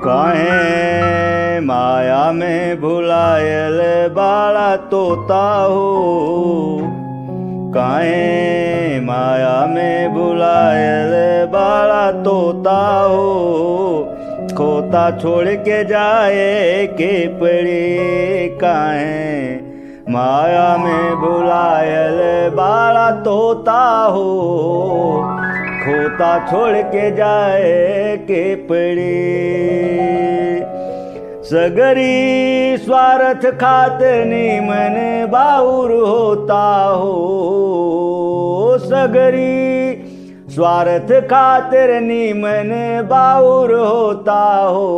काहे माया में भुलायल बाला तोता हो, काहे माया में भुलायल बाला तोता हो। खोता छोड़ के जाए के पड़े, काहे माया में भुलायल बाला तोता हो। खोता छोड़ के जाए के पड़े। सगरी स्वार्थ खातिर नीमन बाउर होता हो, सगरी स्वार्थ खातिर नीमन बाउर होता हो।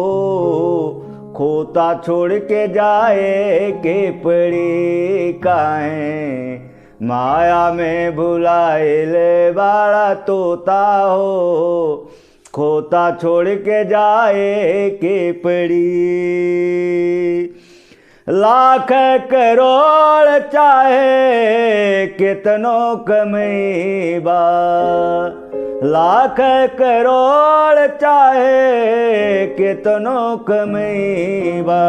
खोता छोड़ के जाए के पड़े, काहे माया में भुलायल बाला तोता हो। खोता छोड़ के जाए के पड़ी। लाख करोड़ चाहे कितनो कमैबा, लाख करोड़ चाहे कितनो कमैबा।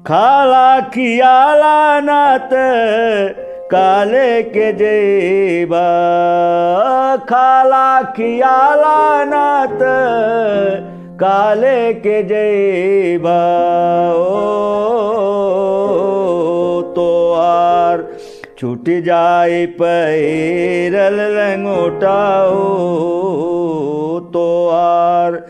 खाला खियाला नात काले के जेबा, खाला खियाला नात काले के जेबा। ओ तो आर छूट जाए पैरल लंगोटा हो, तो आर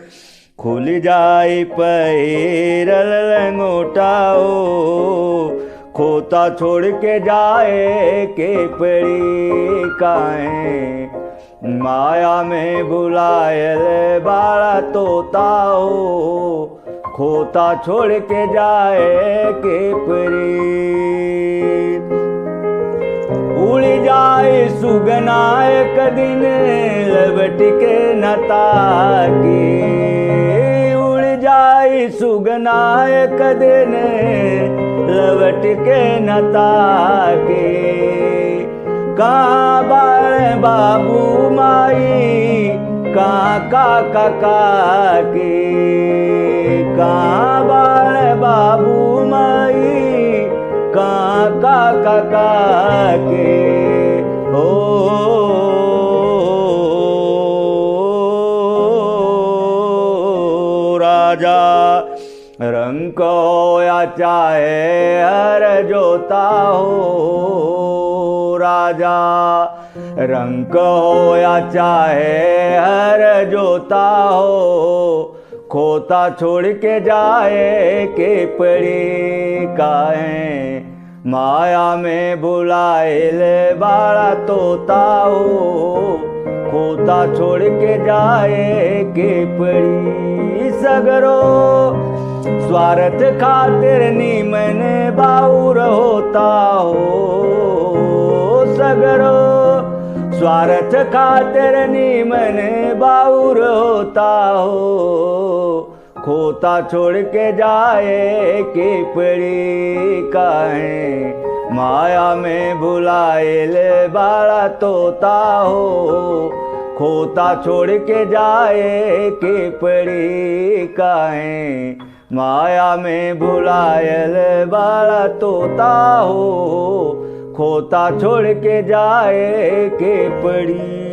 खुल जाए पैरल लंगोटा हो। खोता छोड़ के जाए के पड़ी, काहे माया में भुलायल बाला तोता हो। खोता छोड़ के जाए के पड़ी। उड़ जाए सुगना एक दिन लवट के नता के, उड़ जाए सुगना एक दिन लवट के नता के। कहाँ बाड़ बाबू माई कहाँ काका के, कहाँ बाड़ बाबू माई कहाँ काका के। हो राजा रंग को या चाहे हर जोता हो, राजा रंग को या चाहे हर जोता हो। खोता छोड़ के जाए के पड़ी, काहे माया में भुलायल बाला तोता हो। खोता छोड़ के जाए के पड़ी। सगरो स्वार्थ खातिर नीमन बाउर होता हो, सगरो स्वार्थ खातिर नीमन बाउर होता हो। खोता छोड़ के जाए के पड़ी, काहे माया में भुलायल बाला तोता हो। खोता छोड़ के जाए के पड़ी, काहे माया में भुलायल बाला तोता हो। खोता छोड़ के जाए के पड़ी।